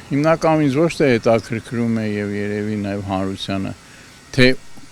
Հիմնականում ինձ ոչ թե հետաքրքրում է եւ երևի նաեւ հանրությանը, թե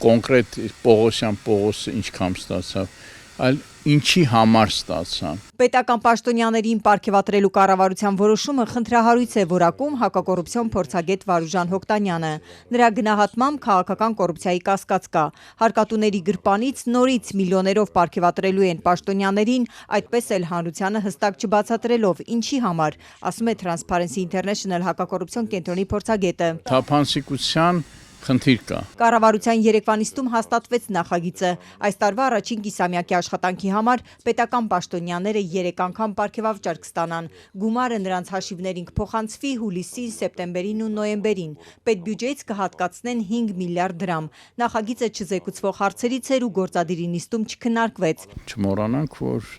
կոնկրետ Պողոսը ինչքան ստացավ, այլ ինչի համար ստացան։ Պետական պաշտոնյաներին պարգևատրելու կառավարության որոշումը խնդրահարույց է որակում հակակոռուպցիոն փորձագետ Վարուժան Հոկտանյանը։ Նրա գնահատմամբ քաղաքական կոռուպցիայի կասկած կա։ Հարկատուների գրպանից նորից միլիոներով պարգևատրելու են պաշտոնյաներին, այդպես էլ հանրությանը հստակ չբացատրելով ինչի համար, ասում է Transparency International հակակոռուպցիոն կենտրոնի փորձագետը։ Թափանցիկության խնդիր կա։ Կառավարության երեկվա նիստում հաստատվեց նախագիծը։ Այս տարվա առաջին կիսամյակի աշխատանքի համար պետական պաշտոնյաները 3 անգամ պարգևավճար կստանան։ Գումարը նրանց հաշիվներին կփոխանցվի հուլիսին, սեպտեմբերին ու նոյեմբերին։ Պետբյուջեից կհատկացնեն 5 միլիարդ դրամ։ Նախագիծը չզեկուցվող հարցերից էր ու գործադիրի նիստում չքննարկվեց։ Չմոռանանք, որ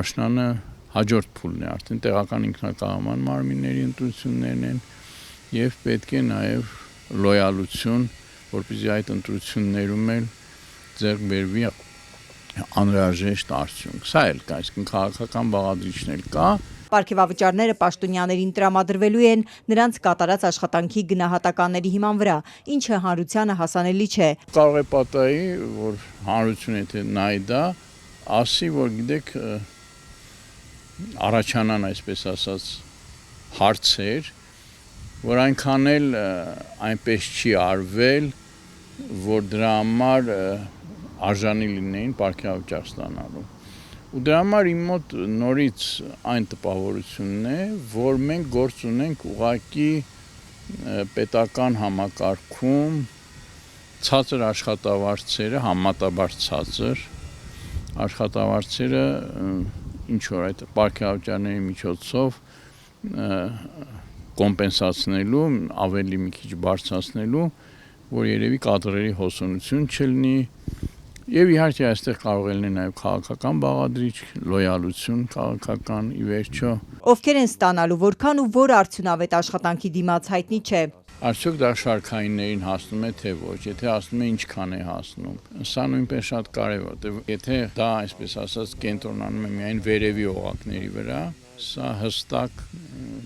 աշնանը հաջորդ փուլն է, արդեն տեղական ինքնակառավարման մարմինների ընտրություններն են եւ պետք է նաեւ լոյալություն, որպեսզի այդ ընտրություններում էլ ձեռք բերվի անհրաժեշտ արդյունք։ Սա էլ կա, այսինքն քաղաքական բաղադրիչներ կա։ Պարգևավճարները պաշտոնյաներին տրամադրվելու են նրանց կատարած աշխատանքի գնահատականների հիման վրա, ինչը հանրությանը հասանելի չէ։ Կարող է պատահի, որ հանրությունը եթե նայի դա, ասի, որ գիտեք, առաջանան, այսպես ասած, հարցեր, որ այնքան էլ այնպես չի արվել, որ դրա համար արժանի լինեին պարգևավճար ստանալու։ Ու դրա համար իմ մոտ նորից այն տպավորությունն է, որ մենք գործ ունենք ուղղակի պետական համակարգում ցածր աշխատավարձերը, համեմատաբար ցածր աշխատավարձերը ինչ որ այդ պարգևավճարների միջոցով կոմպենսացնելու, ավելի մի քիչ բարձրացնելու, որ երևի կադրերի հոսանություն չլինի եւ իհարկե այստեղ կարող է լինել նաեւ քաղաքական բաղադրիչ, լոյալություն քաղաքական ի վերջո։ Ովքեր են ստանալու, որքան ու որ արդյունավետ աշխատանքի դիմաց հայտնի չէ։ Արդյոք դա շարքայիններին հասնում է թե ոչ, եթե հասնում է ինչքան է հասնում։ Սա նույնպես շատ կարևոր է, եթե դա այսպես ասած կենտրոնանում է միայն վերևի օղակների վրա, սա հստակ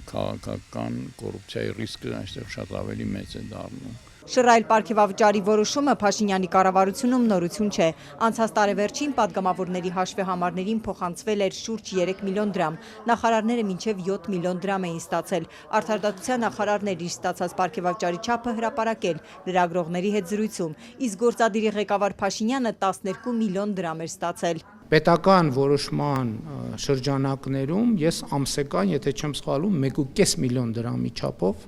քաղաքական կոռուպցիայի ռիսկը այստեղ շատ ավելի մեծ է դառնում։ Շռայլ պարգևավճարի որոշումը Փաշինյանի կառավարությունում նորություն չէ։ Անցած տարեվերջին պատգամավորների հաշվեհամարներին փոխանցվել էր շուրջ 3 միլիոն դրամ։ Նախարարները մինչև 7 միլիոն դրամ էին ստացել։ Արդարադատության նախարարն էր իր ստացած պարգևավճարի չափը հրապարակել լրագրողների հետ զրույցում, իսկ գործադիրի ղեկավար Փաշինյանը 12 միլիոն դրամ էր ստացել։ Պետական որոշման շրջանակներում ես ամսական, եթե չեմ սխալվում, 1.5 միլիոն դրամի չափով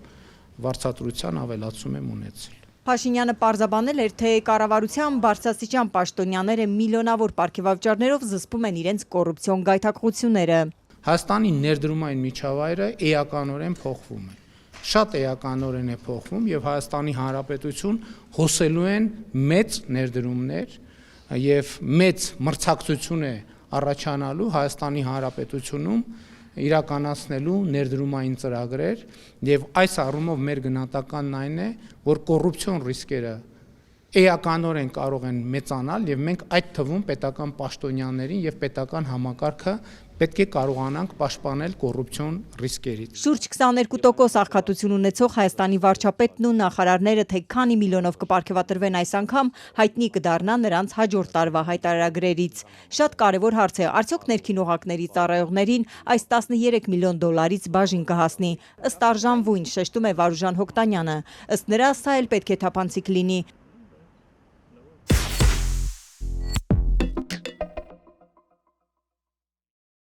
վարձատրության ավելացում եմ ունեցել։ Փաշինյանը պարզաբանել էր, թե կառավարության բարձրաստիճան պաշտոնյաները միլիոնավոր պարգևավճարներով զսպում են իրենց կոռուպցիոն գայթակղությունները։ Հայաստանի ներդրումային միջավայրը էականորեն փոխվում է։ Շատ էականորեն է փոխվում եւ Հայաստանի Հանրապետություն հոսելու են մեծ ներդրումներ եւ մեծ մրցակցություն է առաջանալու Հայաստանի Հանրապետությունում իրականացնելու ներդրումային ծրագրեր եւ այս առումով մեր գնահատականն այն է, որ կոռուպցիոն ռիսկերը էականորեն կարող են մեծանալ եւ մենք այդ թվում պետական պաշտոնյաներին եւ պետական համակարգը պետք է կարողանանք պաշտպանել կոռուպցիոն ռիսկերից։ Շուրջ 22% աղքատություն ունեցող Հայաստանի վարչապետն ու նախարարները թե քանի միլիոնով կպարգևատրվեն այս անգամ հայտնի կդառնա նրանց հաջորդ տարվա հայտարարագրերից։ Շատ կարևոր հարց է, արդյոք ներքին օղակների ծառայողներին այս 13 միլիոն դոլարից բաժին կհասնի։ Ըստ արժանվույն, շեշտում է Վարուժան Հոկտանյանը։ Ըստ նրա, սա էլ պետք է թափանցիկ լինի։